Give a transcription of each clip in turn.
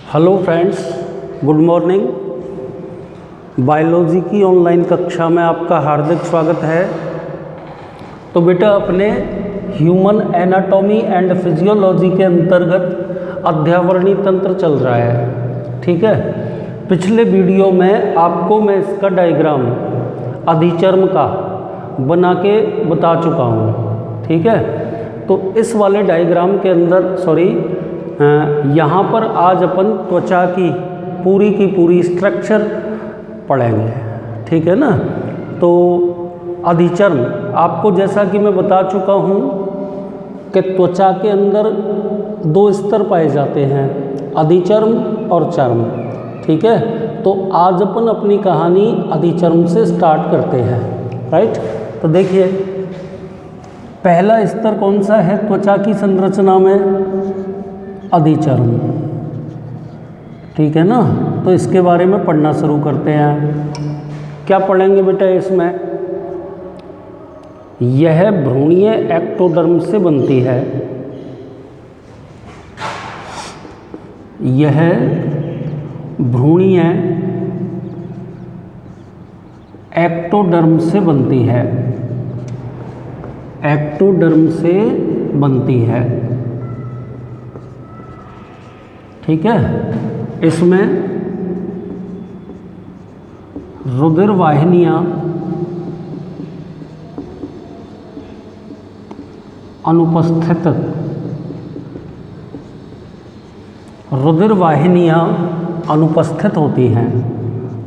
Hello friends, good morning. Biology की online कक्षा में आपका हार्दिक स्वागत है। तो बेटा, अपने ह्यूमन एनाटॉमी एंड फिजियोलॉजी के अंतर्गत अध्यावरणी तंत्र चल रहा है, ठीक है। पिछले वीडियो में आपको मैं इसका डायग्राम अधिचर्म का बना के बता चुका हूँ, ठीक है। तो इस वाले डायग्राम के अंदर यहाँ पर आज अपन त्वचा की पूरी स्ट्रक्चर पढ़ेंगे, ठीक है ना। तो अधिचर्म आपको जैसा कि मैं बता चुका हूँ कि त्वचा के अंदर दो स्तर पाए जाते हैं, अधिचर्म और चर्म, ठीक है। तो आज अपन अपनी कहानी अधिचर्म से स्टार्ट करते हैं, राइट। तो देखिए, पहला स्तर कौन सा है त्वचा की संरचना में? अधिचर्म, ठीक है ना। तो इसके बारे में पढ़ना शुरू करते हैं। क्या पढ़ेंगे बेटा इसमें? यह भ्रूणीय एक्टोडर्म से बनती है। यह भ्रूणीय एक्टोडर्म से बनती है। एक्टोडर्म से बनती है, ठीक है। इसमें रुधिर वाहिनियां अनुपस्थित, रुधिर वाहिनियां अनुपस्थित होती हैं।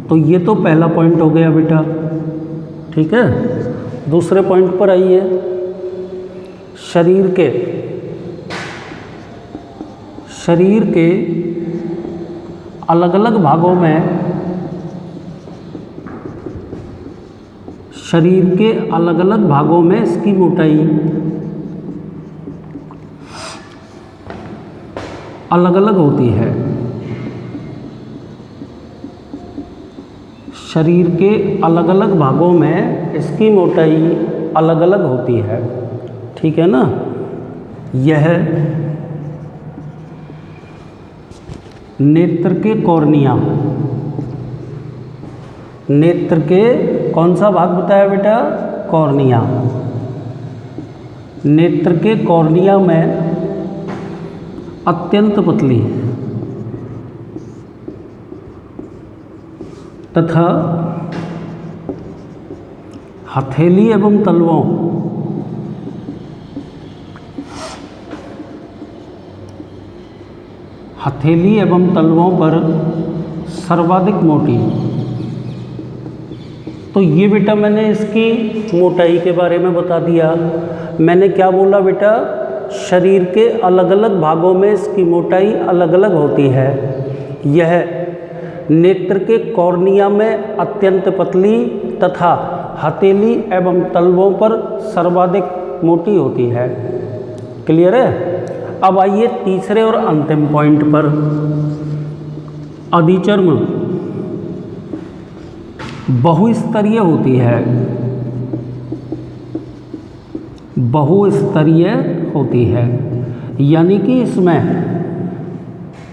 तो ये तो पहला पॉइंट हो गया बेटा, ठीक है। दूसरे पॉइंट पर आइए। शरीर के अलग अलग भागों में, शरीर के अलग अलग भागों में इसकी मोटाई अलग अलग होती है। शरीर के अलग अलग भागों में इसकी मोटाई अलग अलग होती है, ठीक है ना। यह नेत्र के कॉर्निया, नेत्र के कौन सा भाग बताया बेटा? कॉर्निया। नेत्र के कॉर्निया में अत्यंत पतली तथा हथेली एवं तलवों पर सर्वाधिक मोटी। तो ये बेटा मैंने इसकी मोटाई के बारे में बता दिया। मैंने क्या बोला बेटा? शरीर के अलग अलग भागों में इसकी मोटाई अलग अलग होती है। यह नेत्र के कॉर्निया में अत्यंत पतली तथा हथेली एवं तलवों पर सर्वाधिक मोटी होती है। क्लियर है? अब आइए तीसरे और अंतिम पॉइंट पर। अधिचर्म बहुस्तरीय होती है। बहुस्तरीय होती है, यानी कि इसमें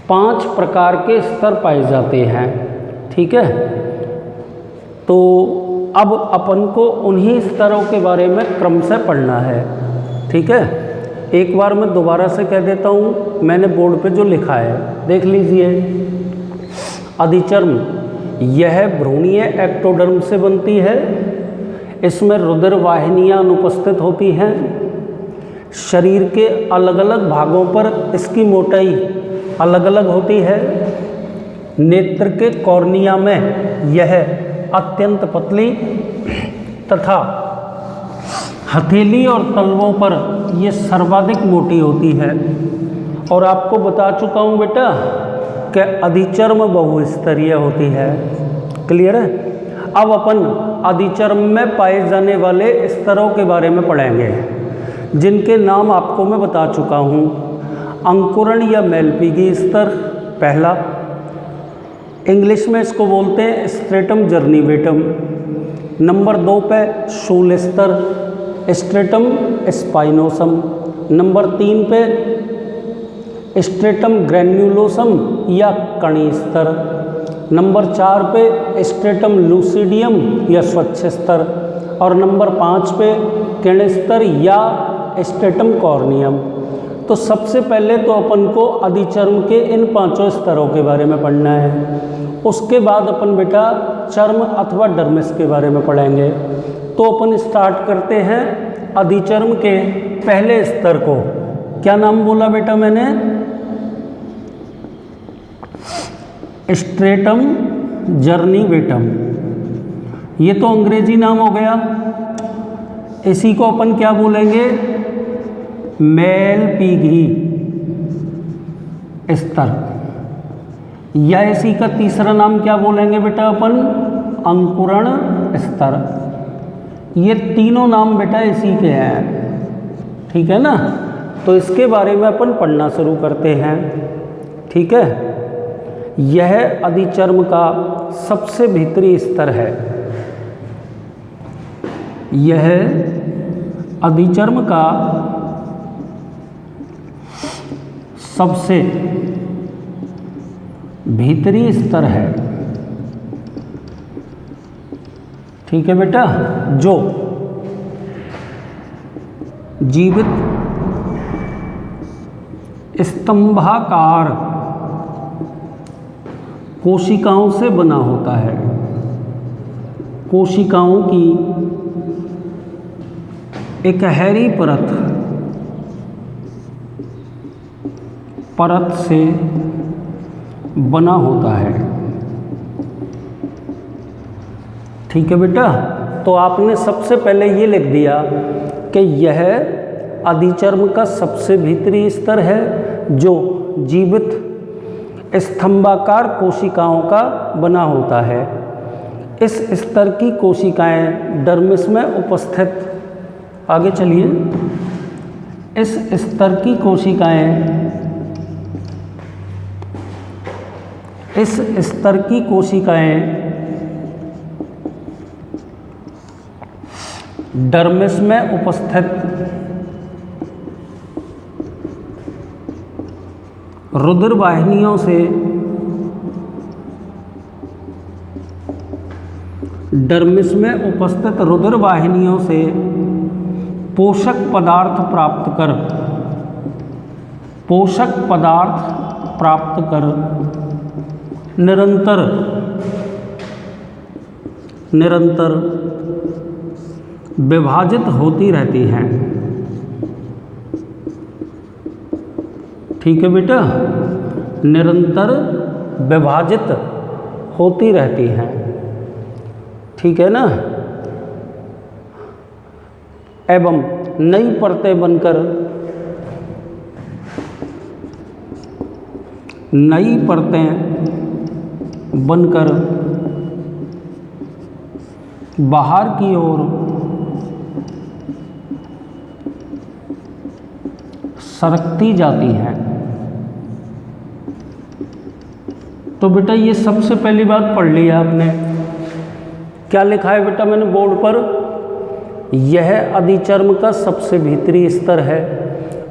5 प्रकार के स्तर पाए जाते हैं, ठीक है। तो अब अपन को उन्हीं स्तरों के बारे में क्रम से पढ़ना है, ठीक है। एक बार मैं दोबारा से कह देता हूँ, मैंने बोर्ड पे जो लिखा है देख लीजिए। अधिचर्म यह भ्रूणीय एक्टोडर्म से बनती है। इसमें रुधिर वाहिनियां अनुपस्थित होती हैं। शरीर के अलग अलग भागों पर इसकी मोटाई अलग अलग होती है। नेत्र के कॉर्निया में यह अत्यंत पतली तथा हथेली और तलवों पर यह सर्वाधिक मोटी होती है। और आपको बता चुका हूँ बेटा कि अधिचर्म बहुस्तरीय होती है। क्लियर है? अब अपन अधिचर्म में पाए जाने वाले स्तरों के बारे में पढ़ेंगे, जिनके नाम आपको मैं बता चुका हूँ। अंकुरण या मेलपीगी स्तर पहला, इंग्लिश में इसको बोलते हैं स्ट्रेटम जर्निवेटम। नंबर 2 पे शूल स्तर, स्ट्रेटम स्पाइनोसम। नंबर 3 पे स्ट्रेटम ग्रैन्युलोसम या कणी स्तर। नंबर 4 पे स्ट्रेटम लूसिडियम या स्वच्छ स्तर। और नंबर 5 पे किरण स्तर या स्ट्रेटम कॉर्नियम। तो सबसे पहले तो अपन को अधिचर्म के इन 5 स्तरों के बारे में पढ़ना है। उसके बाद अपन बेटा चर्म अथवा डर्मिस के बारे में पढ़ेंगे। तो अपन स्टार्ट करते हैं अधिचर्म के पहले स्तर को। क्या नाम बोला बेटा मैंने? स्ट्रेटम जर्निवेटम। ये तो अंग्रेजी नाम हो गया। इसी को अपन क्या बोलेंगे? मेलपीगी स्तर। या इसी का तीसरा नाम क्या बोलेंगे बेटा अपन? अंकुरण स्तर। ये तीनों नाम बेटा इसी के हैं, ठीक है ना। तो इसके बारे में अपन पढ़ना शुरू करते हैं, ठीक है। यह अधिचर्म का सबसे भीतरी स्तर है। यह अधिचर्म का सबसे भीतरी स्तर है, ठीक है बेटा। जो जीवित स्तंभाकार कोशिकाओं से बना होता है। कोशिकाओं की इकहरी परत से बना होता है, ठीक है बेटा। तो आपने सबसे पहले ये लिख दिया कि यह अधिचर्म का सबसे भीतरी स्तर है जो जीवित स्तंभाकार कोशिकाओं का बना होता है। इस स्तर की कोशिकाएं डर्मिस में उपस्थित, आगे चलिए, इस स्तर की कोशिकाएं डर्मिस में उपस्थित रुधिर वाहिनियों से पोषक पदार्थ प्राप्त कर निरंतर विभाजित होती रहती हैं, ठीक है बेटा। निरंतर विभाजित होती रहती हैं, ठीक है ना। एवं नई परतें बनकर बाहर की ओर सरकती जाती हैं। तो बेटा ये सबसे पहली बात पढ़ लिया आपने। क्या लिखा है बेटा मैंने बोर्ड पर? यह अधिचर्म का सबसे भीतरी स्तर है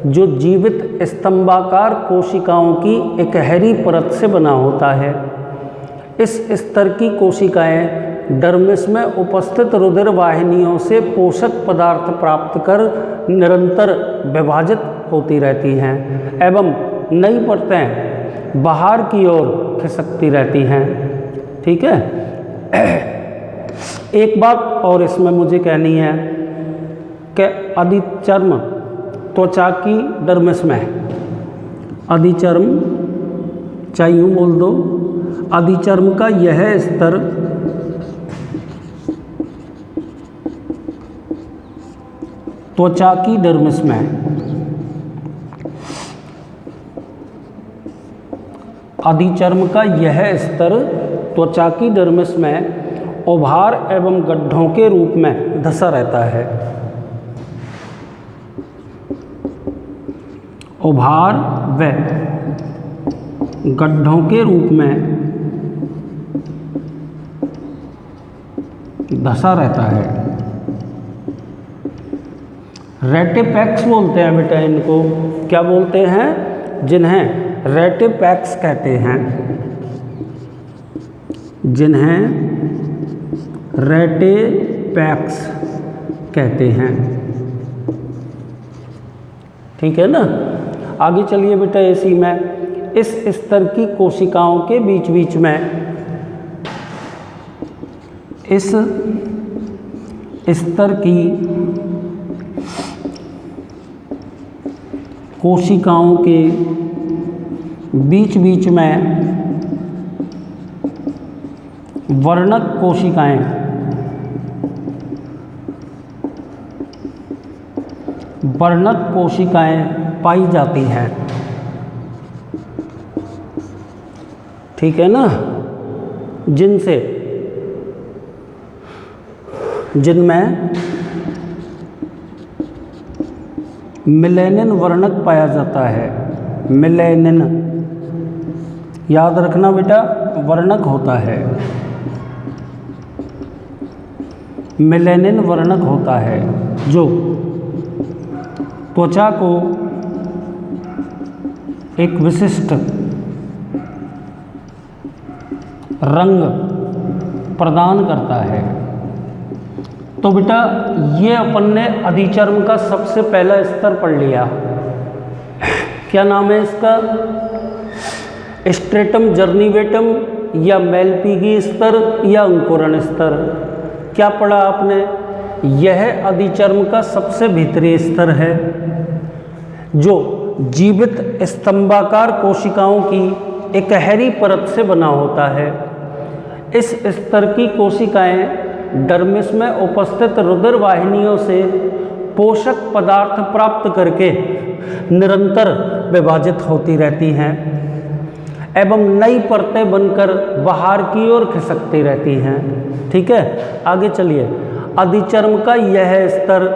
जो जीवित स्तंभाकार कोशिकाओं की इकहरी परत से बना होता है। इस स्तर की कोशिकाएं डर्मिस में उपस्थित रुधिर वाहिनियों से पोषक पदार्थ प्राप्त कर निरंतर विभाजित होती रहती हैं एवं नई परतें बाहर की ओर खिसकती रहती हैं, ठीक है। एक बात और इसमें मुझे कहनी है कि अधिचर्म त्वचा की डर्मिस में, अधिचर्म चाहे यूँ बोल दो, अधिचर्म का यह स्तर त्वचा की डर्मिस में अधिचर्म का यह स्तर त्वचा की डर्मिस में उभार एवं गड्ढों के रूप में धंसा रहता है। उभार व गड्ढों के रूप में धंसा रहता है। रेटिपेक्स बोलते हैं बेटा इनको। क्या बोलते हैं? जिन्हें रेटिपेक्स कहते हैं, जिन्हें रेटिपेक्स कहते हैं। ठीक है ना। आगे चलिए बेटा, इसी में इस स्तर की कोशिकाओं के बीच बीच में, इस स्तर की कोशिकाओं के बीच बीच में वर्णक कोशिकाएं, वर्णक कोशिकाएं पाई जाती हैं। ठीक है ना। जिनमें मेलेनिन वर्णक पाया जाता है। मेलेनिन याद रखना बेटा, वर्णक होता है, मेलेनिन वर्णक होता है जो त्वचा को एक विशिष्ट रंग प्रदान करता है। तो बेटा ये अपन ने अधिचर्म का सबसे पहला स्तर पढ़ लिया। क्या नाम है इसका? स्ट्रेटम जर्निवेटम या मेलपीगी स्तर या अंकुरण स्तर। क्या पढ़ा आपने? यह अधिचर्म का सबसे भीतरी स्तर है जो जीवित स्तंभाकार कोशिकाओं की एकहरी परत से बना होता है। इस स्तर की कोशिकाएं डर्मिस में उपस्थित रुधिर वाहिनियों से पोषक पदार्थ प्राप्त करके निरंतर विभाजित होती रहती हैं एवं नई परतें बनकर बाहर की ओर खिसकती रहती हैं। ठीक है, आगे चलिए। अधिचर्म का यह स्तर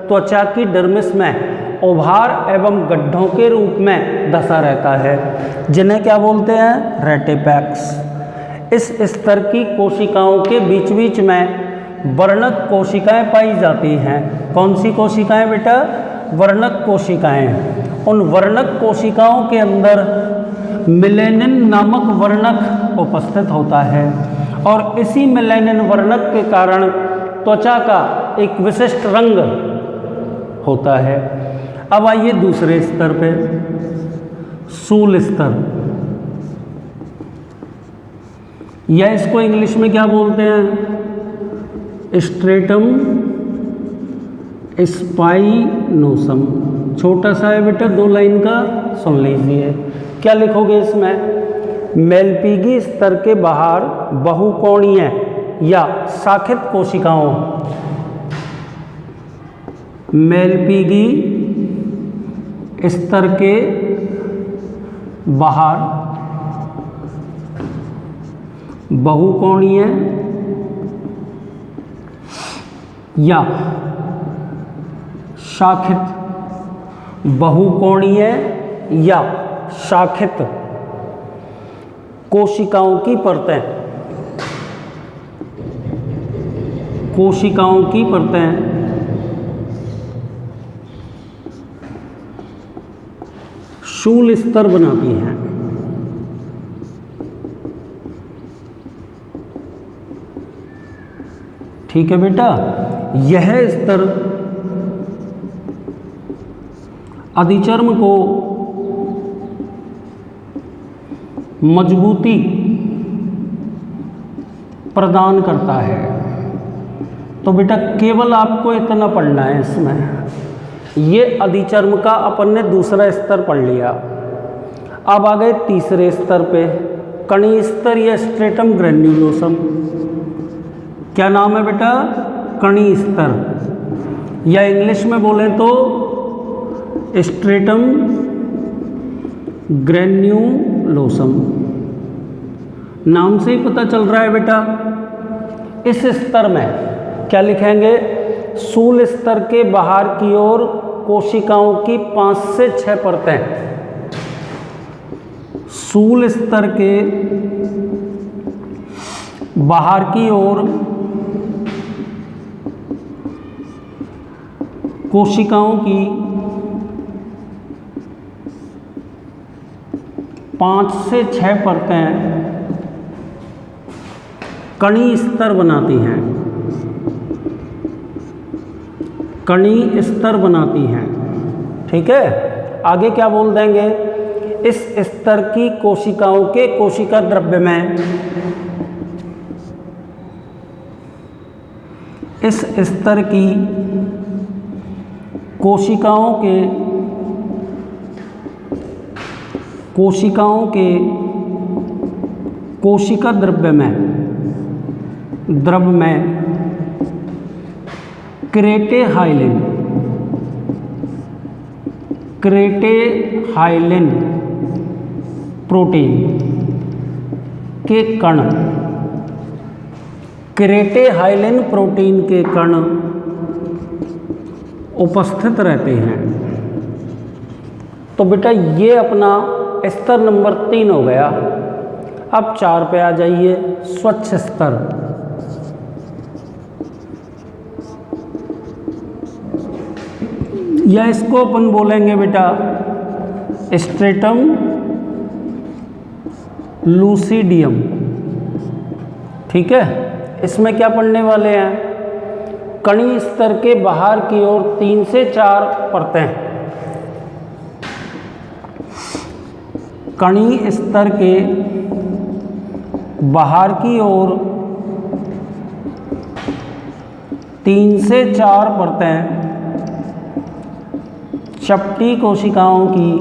त्वचा की डर्मिस में उभार एवं गड्ढों के रूप में धंसा रहता है, जिन्हें क्या बोलते हैं? रेटिपेक्स। इस स्तर की कोशिकाओं के बीच बीच में वर्णक कोशिकाएं पाई जाती हैं। कौन सी कोशिकाएं बेटा? वर्णक कोशिकाएं। उन वर्णक कोशिकाओं के अंदर मेलेनिन नामक वर्णक उपस्थित होता है और इसी मेलेनिन वर्णक के कारण त्वचा का एक विशिष्ट रंग होता है। अब आइए दूसरे स्तर पे, सूल स्तर, या इसको इंग्लिश में क्या बोलते हैं? Stratum spinosum. छोटा सा है बेटा, 2 लाइन का, सुन लीजिए। क्या लिखोगे इसमें? मेलपीगी स्तर के बाहर बहुकोणीय या शाखित कोशिकाओं, मेलपीगी स्तर के बाहर बहुकोणीय या शाखित, बहुकोणीय या शाखित कोशिकाओं की परतें, कोशिकाओं की परतें शूल स्तर बनाती हैं। ठीक है बेटा, यह स्तर अधिचर्म को मजबूती प्रदान करता है। तो बेटा केवल आपको इतना पढ़ना है इसमें। ये अधिचर्म का अपन ने दूसरा स्तर पढ़ लिया। अब आ गए तीसरे स्तर पे, कणी स्तर या स्ट्रेटम ग्रेन्युलोसम। क्या नाम है बेटा? कणी स्तर, या इंग्लिश में बोलें तो स्ट्रेटम ग्रेन्युलोसम। नाम से ही पता चल रहा है बेटा। इस स्तर में क्या लिखेंगे? सूल स्तर के बाहर की ओर कोशिकाओं की 5 से 6 परतें, सूल स्तर के बाहर की ओर कोशिकाओं की 5 से 6 परतें कणी स्तर बनाती हैं, कणी स्तर बनाती हैं। ठीक है, आगे क्या बोल देंगे, इस स्तर की कोशिकाओं के कोशिका द्रव्य में, इस स्तर की कोशिकाओं के कोशिका द्रव्य में क्रेटेहाइलिन प्रोटीन के कण, क्रेटेहाइलिन प्रोटीन के कण उपस्थित रहते हैं। तो बेटा ये अपना स्तर नंबर 3 हो गया। अब 4 पे आ जाइए, स्वच्छ स्तर। या इसको अपन बोलेंगे बेटा स्ट्रेटम लूसिडियम। ठीक है, इसमें क्या पढ़ने वाले हैं, कणी स्तर के बाहर की ओर 3 से 4 परतें, कणी स्तर के बाहर की ओर 3 से 4 परतें चपटी कोशिकाओं की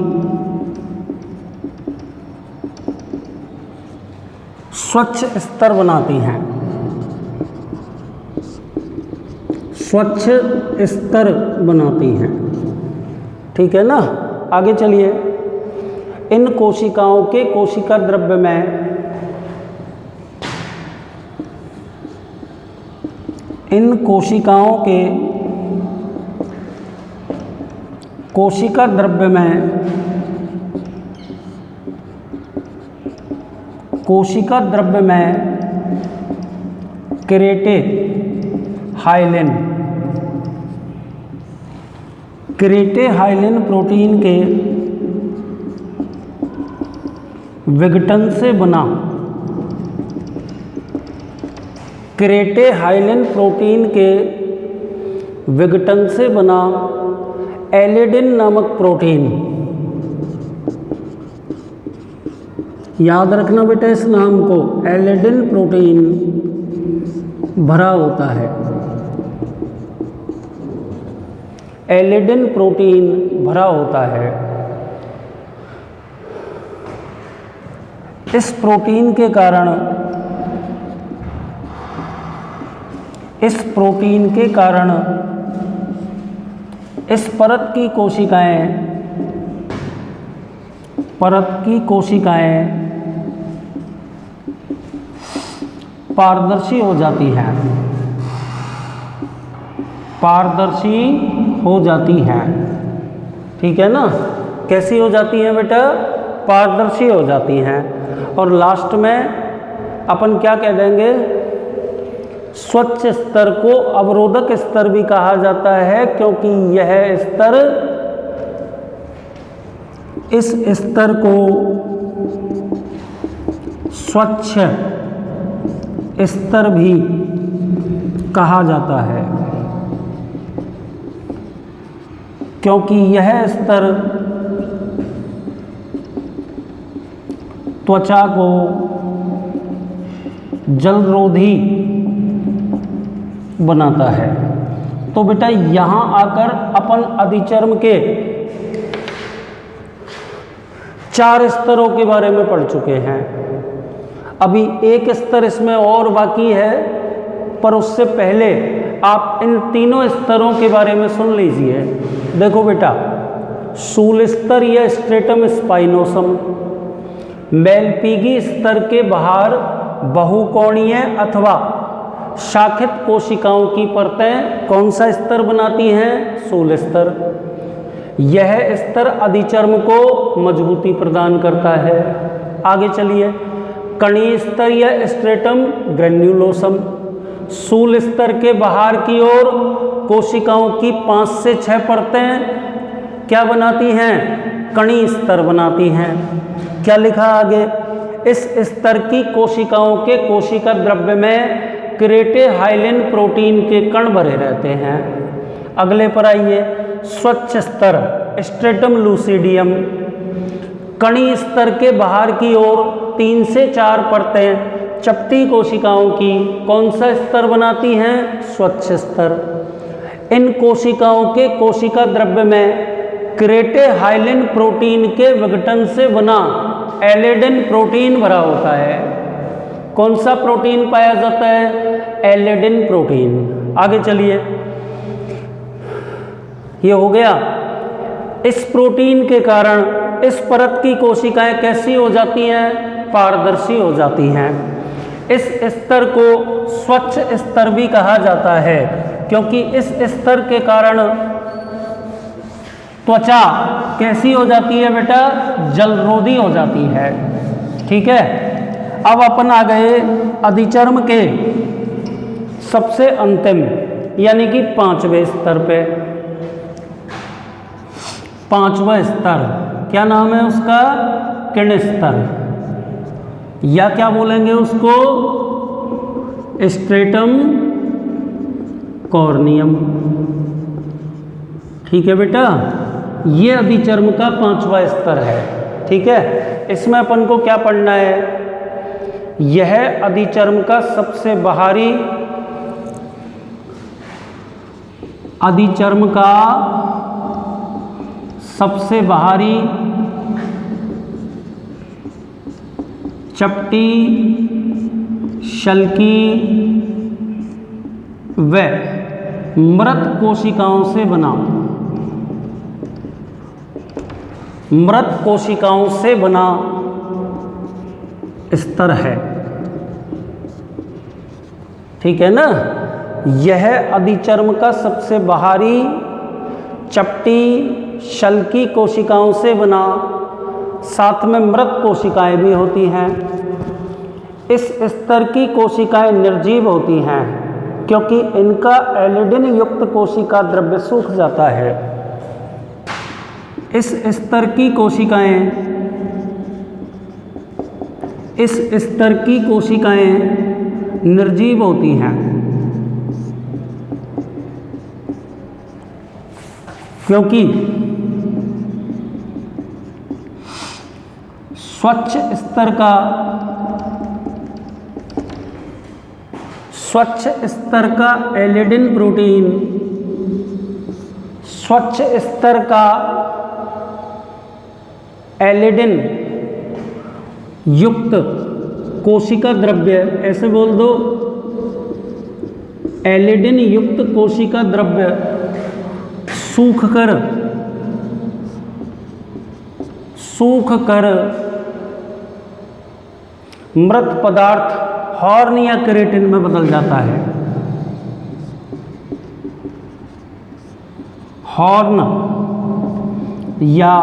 स्वच्छ स्तर बनाती हैं, स्वच्छ स्तर बनाती हैं। ठीक है ना, आगे चलिए। इन कोशिकाओं के कोशिका द्रव्य में, इन कोशिकाओं के कोशिका द्रव्य में, कोशिका द्रव्य में क्रेटेहाइलिन प्रोटीन के विघटन से बना, क्रेटेहाइलिन प्रोटीन के विघटन से बना एलिडिन नामक प्रोटीन, याद रखना बेटा इस नाम को, एलिडिन प्रोटीन भरा होता है, एलिडिन प्रोटीन भरा होता है। इस प्रोटीन के कारण, इस प्रोटीन के कारण इस परत की कोशिकाएं पारदर्शी हो जाती हैं, पारदर्शी हो जाती हैं। ठीक है ना, कैसी हो जाती हैं बेटा, पारदर्शी हो जाती हैं। और लास्ट में अपन क्या कह देंगे, स्वच्छ स्तर को अवरोधक स्तर भी कहा जाता है, क्योंकि यह स्तर, इस स्तर को स्वच्छ स्तर भी कहा जाता है, क्योंकि यह स्तर त्वचा को जलरोधी बनाता है। तो बेटा यहाँ आकर अपन अधिचर्म के 4 स्तरों के बारे में पढ़ चुके हैं। अभी एक स्तर इसमें और बाकी है, पर उससे पहले आप इन तीनों स्तरों के बारे में सुन लीजिए। देखो बेटा, शूल स्तर या स्ट्रेटम स्पाइनोसम, मेलपीगी स्तर के बाहर बहुकोणीय अथवा शाखित कोशिकाओं की परतें कौन सा स्तर बनाती हैं, शूल स्तर। यह स्तर अधिचर्म को मजबूती प्रदान करता है। आगे चलिए, कणीय स्तर या स्ट्रेटम ग्रेन्युलोसम, शूल स्तर के बाहर की ओर कोशिकाओं की 5 से 6 परतें क्या बनाती हैं, कणीय स्तर बनाती हैं। क्या लिखा आगे, इस स्तर की कोशिकाओं के कोशिका द्रव्य में क्रेटेहाइलिन प्रोटीन के कण भरे रहते हैं। अगले पर आइए, स्वच्छ स्तर स्ट्रेटम लूसिडियम, कणी स्तर के बाहर की ओर 3 से 4 परतें चपटी कोशिकाओं की कौन सा स्तर बनाती हैं, स्वच्छ स्तर। इन कोशिकाओं के कोशिका द्रव्य में क्रेटेहाइलिन प्रोटीन के विघटन से बना एलेडिन प्रोटीन भरा होता है। कौन सा प्रोटीन पाया जाता है, एलेडिन प्रोटीन। आगे चलिए, ये हो गया। इस प्रोटीन के कारण इस परत की कोशिकाएं कैसी हो जाती हैं, पारदर्शी हो जाती हैं। इस स्तर को स्वच्छ स्तर भी कहा जाता है, क्योंकि इस स्तर के कारण त्वचा कैसी हो जाती है बेटा, जलरोधी हो जाती है। ठीक है, अब अपन आ गए अधिचर्म के सबसे अंतिम यानी कि 5वें स्तर पे। 5वां स्तर क्या नाम है उसका, किरण स्तर, या क्या बोलेंगे उसको, स्ट्रेटम कॉर्नियम। ठीक है बेटा, ये अधिचर्म का 5वां स्तर है। ठीक है, इसमें अपन को क्या पढ़ना है, यह अधिचर्म का सबसे बाहरी, अधिचर्म का सबसे बाहरी चपटी, शल्की व मृत कोशिकाओं से बना, मृत कोशिकाओं से बना स्तर है। ठीक है ना, यह अधिचर्म का सबसे बाहरी चपटी, शल्की कोशिकाओं से बना, साथ में मृत कोशिकाएं भी होती हैं। इस स्तर की कोशिकाएं निर्जीव होती हैं, क्योंकि इनका एलिडिन युक्त कोशिका द्रव्य सूख जाता है। इस स्तर की कोशिकाएं, इस स्तर की कोशिकाएं निर्जीव होती हैं, क्योंकि स्वच्छ स्तर का एलिडिन प्रोटीन, स्वच्छ स्तर का एलिडिन युक्त कोशिका द्रव्य, ऐसे बोल दो, एलिडिन युक्त कोशिका द्रव्य सूख कर मृत पदार्थ हॉर्न या केराटिन में बदल जाता है। हॉर्न या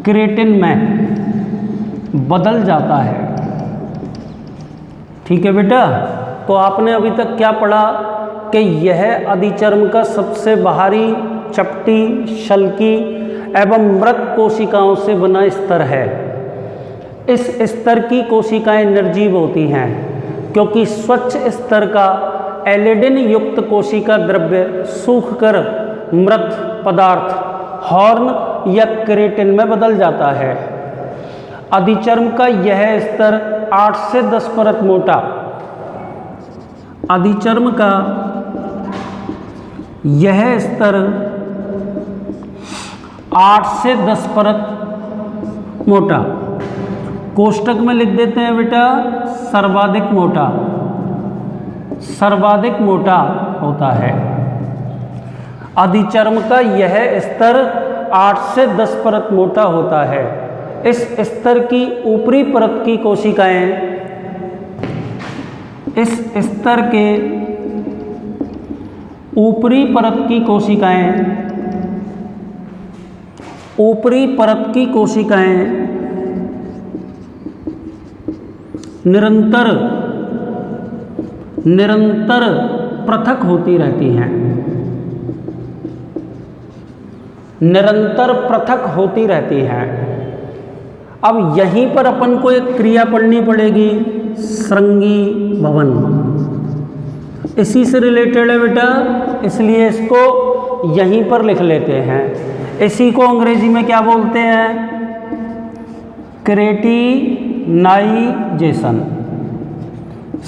केराटिन में बदल जाता है। ठीक है बेटा, तो आपने अभी तक क्या पढ़ा कि यह अधिचर्म का सबसे बाहरी चपटी, शल्की एवं मृत कोशिकाओं से बना स्तर है। इस स्तर की कोशिकाएं निर्जीव होती हैं, क्योंकि स्वच्छ स्तर का एलिडिन युक्त कोशिका द्रव्य सूखकर मृत पदार्थ हॉर्न या केराटिन में बदल जाता है। अधिचर्म का यह स्तर 8 से 10 परत मोटा, अधिचर्म का यह स्तर 8 से 10 परत मोटा, कोष्टक में लिख देते हैं बेटा सर्वाधिक मोटा, सर्वाधिक मोटा होता है। अधिचर्म का यह स्तर 8 से 10 परत मोटा होता है। इस स्तर की ऊपरी परत की कोशिकाएं, इस स्तर के ऊपरी परत की कोशिकाएं, ऊपरी परत की कोशिकाएं निरंतर पृथक होती रहती हैं, निरंतर पृथक होती रहती हैं। अब यहीं पर अपन को एक क्रिया पढ़नी पड़ेगी, श्रृंगी भवन, इसी से रिलेटेड है बेटा, इसलिए इसको यहीं पर लिख लेते हैं। इसी को अंग्रेजी में क्या बोलते हैं? क्रेटिनाइजेशन।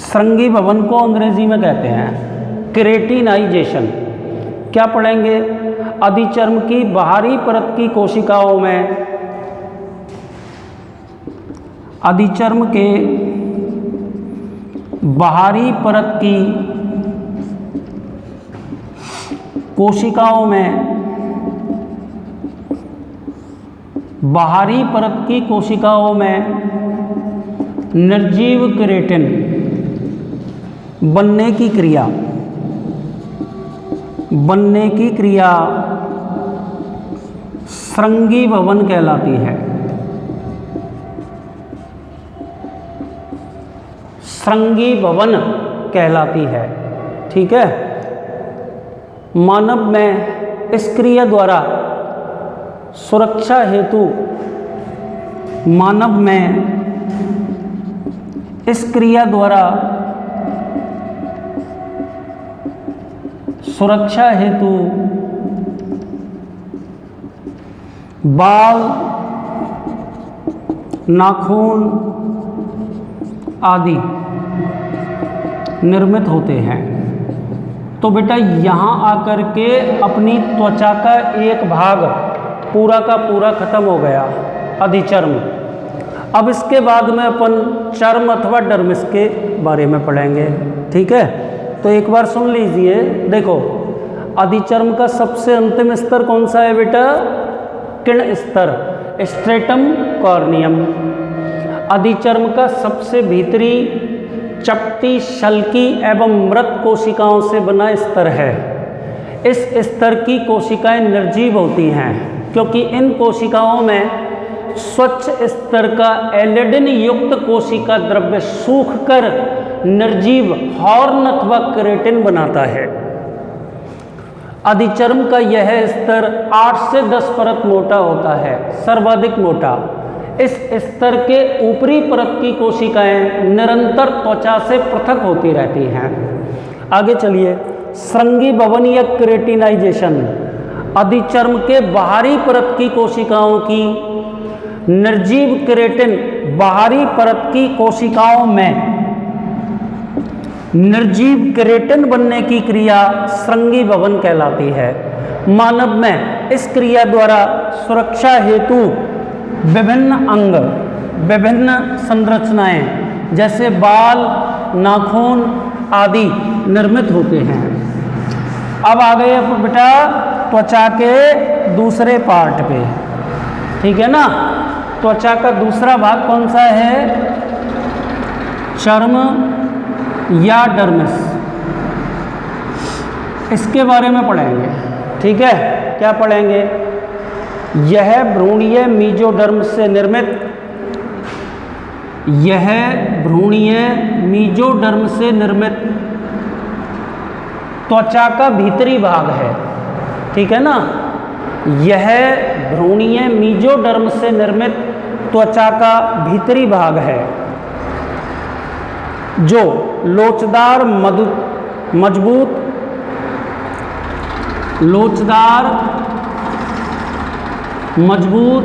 श्रृंगी भवन को अंग्रेजी में कहते हैं क्रेटिनाइजेशन। क्या पढ़ेंगे? अधिचर्म की बाहरी परत की कोशिकाओं में, अधिचर्म के बाहरी परत की कोशिकाओं में, बाहरी परत की कोशिकाओं में निर्जीव केराटिन बनने की क्रिया, बनने की क्रिया श्रृंगी भवन कहलाती है। श्रृंगी भवन कहलाती है। ठीक है। मानव में इस क्रिया द्वारा सुरक्षा हेतु, मानव में इस क्रिया द्वारा सुरक्षा हेतु बाल, नाखून आदि निर्मित होते हैं। तो बेटा यहाँ आकर के अपनी त्वचा का एक भाग पूरा का पूरा खत्म हो गया, अधिचर्म। अब इसके बाद में अपन चर्म अथवा डर्मिस के बारे में पढ़ेंगे। ठीक है। तो एक बार सुन लीजिए। देखो, अधिचर्म का सबसे अंतिम स्तर कौन सा है बेटा? किर्ण स्तर, स्ट्रेटम कॉर्नियम। अधिचर्म का सबसे भीतरी चपटी, शल्की एवं मृत कोशिकाओं से बना स्तर है। इस स्तर की कोशिकाएं निर्जीव होती हैं, क्योंकि इन कोशिकाओं में स्वच्छ स्तर का एलिडिन युक्त कोशिका द्रव्य सूखकर निर्जीव हॉर्न अथवा केराटिन बनाता है। अधिचर्म का यह स्तर 8 से 10 परत मोटा होता है, सर्वाधिक मोटा। इस स्तर के ऊपरी परत की कोशिकाएं निरंतर त्वचा से पृथक होती रहती हैं। आगे चलिए। श्रृंगी भवन या केराटिनाइजेशन, अधिचर्म के बाहरी परत की कोशिकाओं की निर्जीव केराटिन, बाहरी परत की कोशिकाओं में निर्जीव केराटिन बनने की क्रिया श्रृंगी भवन कहलाती है। मानव में इस क्रिया द्वारा सुरक्षा हेतु विभिन्न अंग, विभिन्न संरचनाएं जैसे बाल, नाखून आदि निर्मित होते हैं। अब आ गए बेटा त्वचा के दूसरे पार्ट पे। ठीक है ना। त्वचा का दूसरा भाग कौन सा है? चर्म या डर्मिस। इसके बारे में पढ़ेंगे। ठीक है। क्या पढ़ेंगे? यह भ्रूणीय मेसोडर्म से निर्मित, यह भ्रूणीय मेसोडर्म से निर्मित त्वचा का भीतरी भाग है। ठीक है ना। यह भ्रूणीय मेसोडर्म से निर्मित त्वचा का भीतरी भाग है, जो लोचदार, मजबूत, लोचदार, मजबूत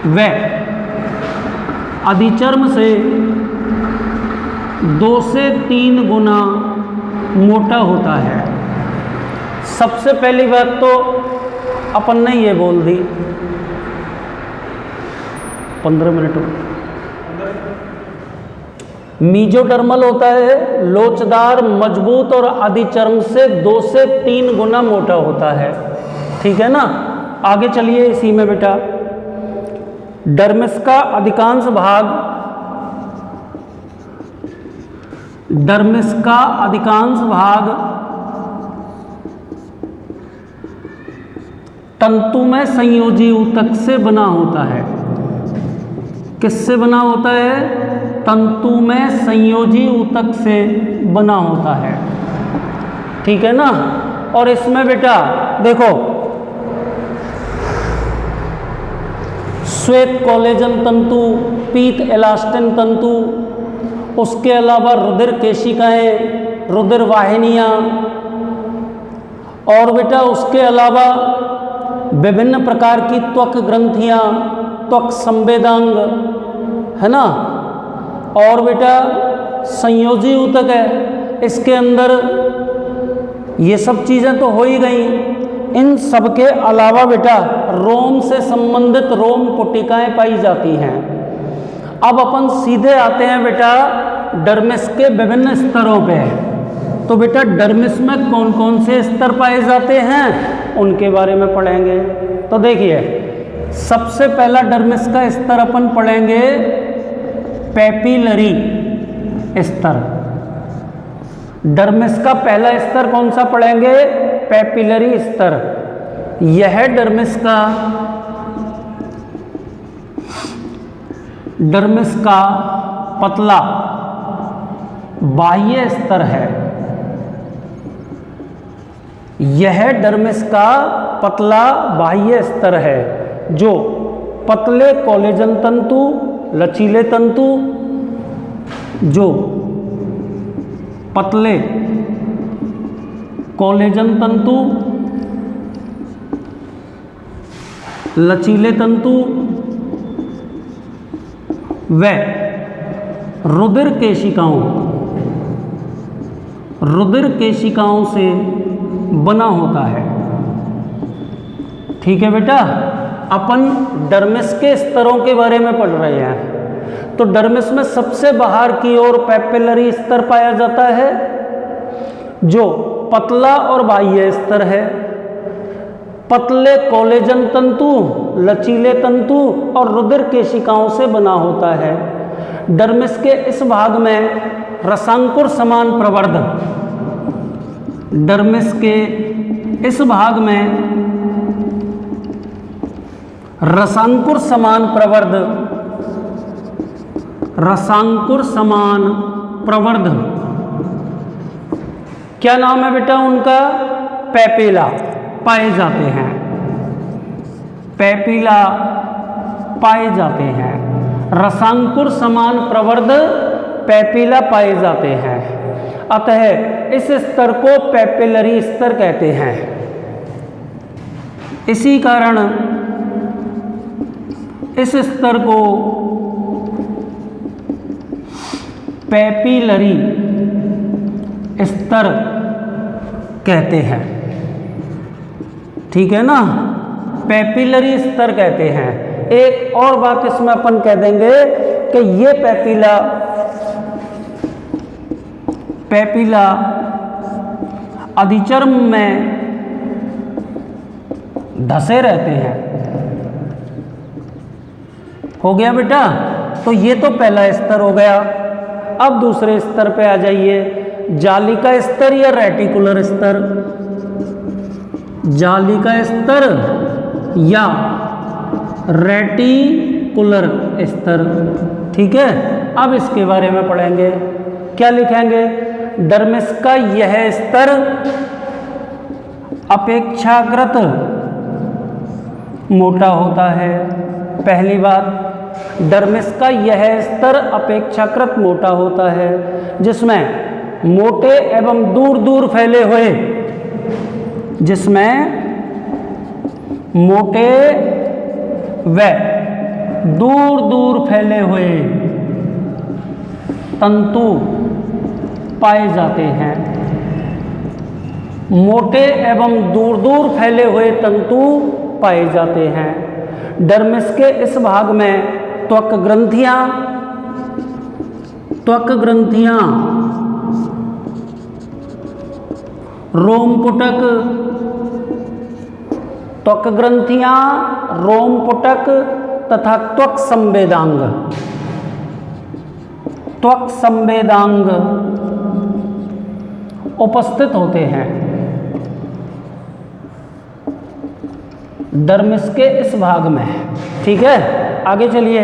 व अधिचर्म से 2 से 3 गुना मोटा होता है। सबसे पहली बात तो अपन ने ये बोल दी, 15 मिनट। मेसोडर्मल होता है लोचदार, मजबूत और अधिचर्म से 2 से 3 गुना मोटा होता है। ठीक है ना। आगे चलिए इसी में बेटा। डर्मिस का अधिकांश भाग, डर्मिस का अधिकांश भाग तंतुमय संयोजी ऊतक से बना होता है। किससे बना होता है? तंतुमय संयोजी ऊतक से बना होता है। ठीक है ना। और इसमें बेटा देखो श्वेत कोलेजन तंतु, पीत एलास्टिन तंतु, उसके अलावा रुधिर केशिकाएँ, रुधिर वाहिनियाँ, और बेटा उसके अलावा विभिन्न प्रकार की त्वक ग्रंथियाँ, त्वक संवेदांग, है ना। और बेटा संयोजी ऊतक है, इसके अंदर ये सब चीज़ें तो हो ही गई। इन सब के अलावा बेटा रोम से संबंधित रोम पुटिकाएँ पाई जाती हैं। अब अपन सीधे आते हैं बेटा डर्मिस के विभिन्न स्तरों पे। तो बेटा डर्मिस में कौन कौन से स्तर पाए जाते हैं उनके बारे में पढ़ेंगे। तो देखिए, सबसे पहला डर्मिस का स्तर अपन पढ़ेंगे पैपिलरी स्तर। डर्मिस का पहला स्तर कौन सा पढ़ेंगे? पैपिलरी स्तर। यह डर्मिस का पतला बाह्य स्तर है। यह डर्मिस का पतला बाह्य स्तर है जो पतले कोलेजन तंतु, लचीले तंतु, जो पतले कोलेजन तंतु, लचीले तंतु व रुधिर केशिकाओं से बना होता है। ठीक है बेटा, अपन डर्मिस के स्तरों के बारे में पढ़ रहे हैं। तो डर्मिस में सबसे बाहर की ओर पैपिलरी स्तर पाया जाता है जो पतला और बाह्य स्तर है। पतले कोलेजन तंतु, लचीले तंतु और रुधिर केशिकाओं से बना होता है। डर्मिस के इस भाग में रसांकुर समान प्रवर्ध, डर्मिस के इस भाग में रसांकुर समान प्रवर्ध, क्या नाम है बेटा उनका? पैपिला पाए जाते हैं। पैपिला पाए जाते हैं, रसांकुर समान प्रवर्ध पैपिला पाए जाते हैं। अतः इस स्तर को पैपिलरी स्तर कहते हैं। इसी कारण इस स्तर को पैपिलरी स्तर कहते हैं। ठीक है ना, पैपिलरी स्तर कहते हैं। एक और बात इसमें अपन कह देंगे कि ये पैपिला अधिचर्म में धसे रहते हैं। हो गया बेटा, तो ये तो पहला स्तर हो गया। अब दूसरे स्तर पे आ जाइए, जालिका स्तर या रेटिकुलर स्तर। जालिका स्तर या रेटिकुलर स्तर। ठीक है, अब इसके बारे में पढ़ेंगे। क्या लिखेंगे? डर्मिस का यह स्तर अपेक्षाकृत मोटा होता है। पहली बात, डर्मिस का यह स्तर अपेक्षाकृत मोटा होता है, जिसमें मोटे एवं दूर दूर फैले हुए, जिसमें मोटे व दूर दूर फैले हुए तंतु पाए जाते हैं। मोटे एवं दूर दूर फैले हुए तंतु पाए जाते हैं। डर्मिस के इस भाग में त्वक ग्रंथियां, रोमपुटक, त्वक ग्रंथियां, रोमपुटक तथा त्वक संवेदांग उपस्थित होते हैं। डर्मिस के इस भाग में। ठीक है, आगे चलिए।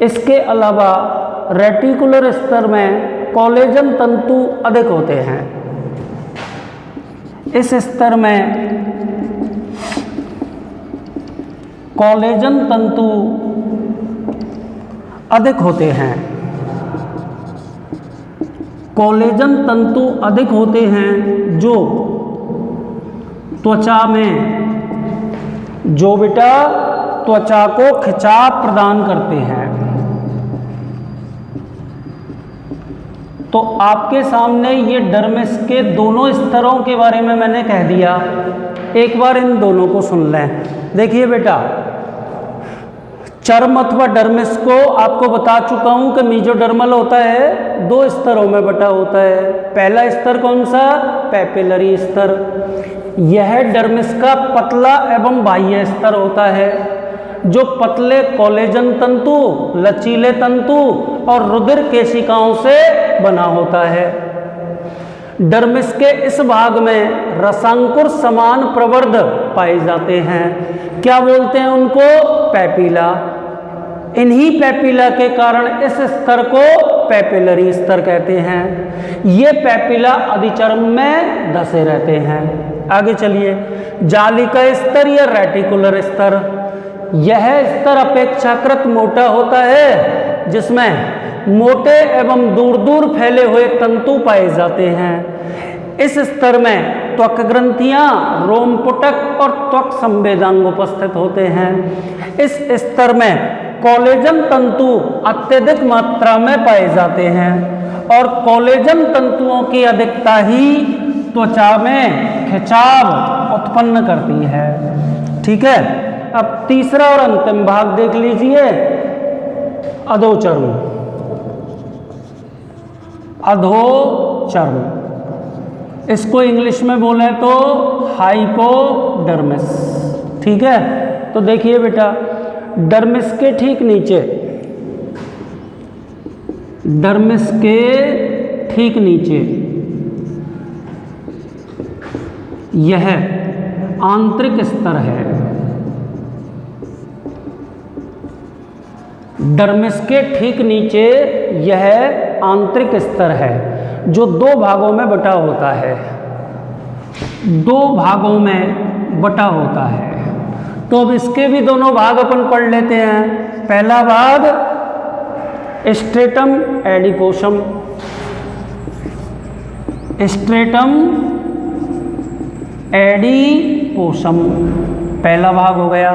इसके अलावा रेटिकुलर स्तर में कोलेजन तंतु अधिक होते हैं। इस स्तर में कोलेजन तंतु अधिक होते हैं। कोलेजन तंतु अधिक होते हैं जो त्वचा में, जो बेटा त्वचा को खिंचाव प्रदान करते हैं। तो आपके सामने ये डर्मिस के दोनों स्तरों के बारे में मैंने कह दिया, एक बार इन दोनों को सुन लें। देखिए बेटा, चर्म अथवा डर्मिस को आपको बता चुका हूं कि मीजोडर्मल होता है, 2 स्तरों में बटा होता है। पहला स्तर कौन सा? पैपिलरी स्तर। यह डर्मिस का पतला एवं बाह्य स्तर होता है, जो पतले कोलेजन तंतु, लचीले तंतु और रुधिर केशिकाओं से बना होता है। डर्मिस के इस भाग में रसांकुर समान प्रवर्ध पाए जाते हैं। क्या बोलते हैं उनको? पैपिला। इन्हीं पैपिला के कारण इस स्तर को पैपिलरी स्तर कहते हैं। ये पैपिला अधिचर्म में धसे रहते हैं। आगे चलिए, जाली का स्तर या रेटिकुलर स्तर। यह स्तर अपेक्षाकृत मोटा होता है, जिसमें मोटे एवं दूर दूर फैले हुए तंतु पाए जाते हैं। इस स्तर में त्वक ग्रंथियां, रोमपुटक और त्वक संवेदांग उपस्थित होते हैं। इस स्तर में कोलेजन तंतु अत्यधिक मात्रा में पाए जाते हैं और कोलेजन तंतुओं की अधिकता ही त्वचा में खिंचाव उत्पन्न करती है। ठीक है, अब तीसरा और अंतिम भाग देख लीजिए, अधोचर्म। अधोचर्म, इसको इंग्लिश में बोले तो हाइपोडर्मिस। ठीक है, तो देखिए बेटा, डर्मिस के ठीक नीचे, डर्मिस के ठीक नीचे यह आंतरिक स्तर है। डर्मिस के ठीक नीचे यह आंतरिक स्तर है, जो 2 भागों में बटा होता है। 2 भागों में बटा होता है। तो अब इसके भी दोनों भाग अपन पढ़ लेते हैं। पहला भाग स्ट्रेटम एडिपोसम। स्ट्रेटम एडिपोसम पहला भाग हो गया।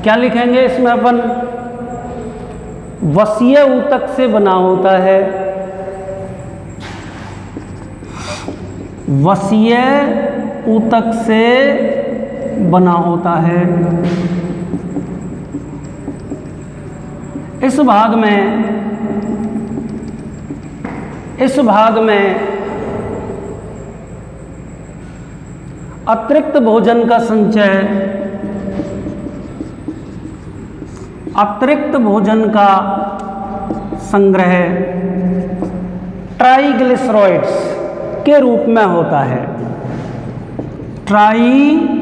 क्या लिखेंगे इसमें अपन? वसीय ऊतक से बना होता है। वसीय ऊतक से बना होता है। इस भाग में अतिरिक्त भोजन का संचय, अतिरिक्त भोजन का संग्रह ट्राइग्लिसराइड्स के रूप में होता है। ट्राइग्लिसराइड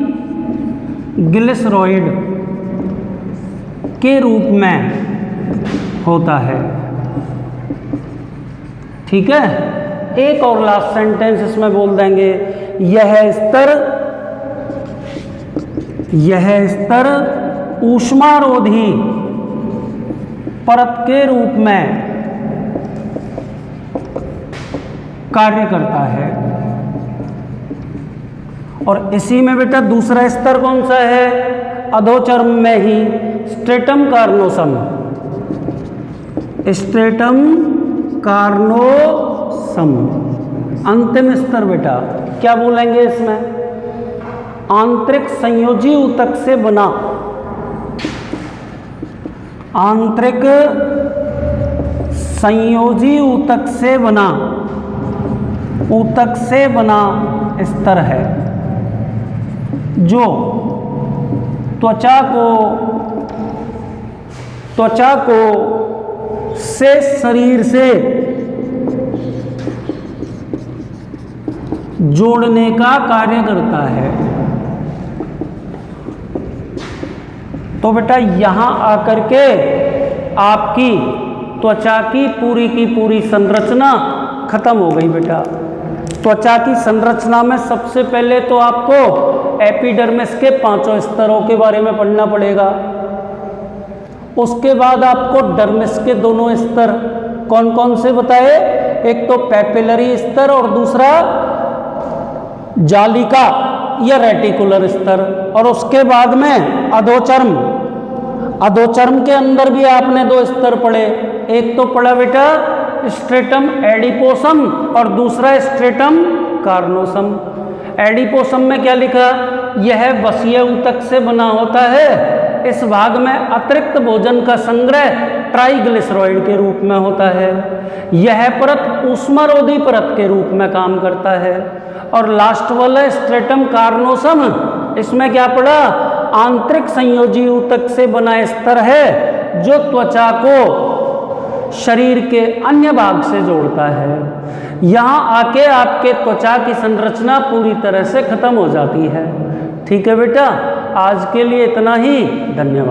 के रूप में होता है। ठीक है, एक और लास्ट सेंटेंस इसमें बोल देंगे, यह स्तर ऊष्मारोधी परत के रूप में कार्य करता है। और इसी में बेटा दूसरा स्तर कौन सा है? अधोचर्म में ही स्ट्रेटम कार्नोसम। स्ट्रेटम कार्नोसम अंतिम स्तर बेटा क्या बोलेंगे इसमें? आंतरिक संयोजी ऊतक से बना, आंतरिक संयोजी ऊतक से बना स्तर है, जो त्वचा को शेष शरीर से जोड़ने का कार्य करता है। तो बेटा यहां आकर के आपकी त्वचा की पूरी संरचना खत्म हो गई बेटा। त्वचा की संरचना में सबसे पहले तो आपको एपिडर्मिस के 5 स्तरों के बारे में पढ़ना पड़ेगा। उसके बाद आपको डर्मिस के 2 स्तर कौन कौन से बताए, एक तो पैपिलरी स्तर और दूसरा जालिका या रेटिकुलर स्तर। और उसके बाद में अधोचर्म, अधोचर्म के अंदर भी आपने 2 स्तर पढ़े, एक तो पढ़ा बेटा स्ट्रेटम एडिपोसम और दूसरा स्ट्रेटम कार्नोसम। एडिपोसम में क्या लिखा, यह वसीय ऊतक से बना होता है। इस भाग में अतिरिक्त भोजन का संग्रह ट्राइग्लिसराइड के रूप में होता है। यह परत ऊष्मारोधी परत के रूप में काम करता है। और लास्ट वाला स्ट्रेटम कार्नोसम, इसमें क्या पड़ा, आंतरिक संयोजी ऊतक से बना स्तर है जो त्वचा को शरीर के अन्य भाग से जोड़ता है। यहाँ आके आपके त्वचा की संरचना पूरी तरह से खत्म हो जाती है। ठीक है बेटा, आज के लिए इतना ही, धन्यवाद।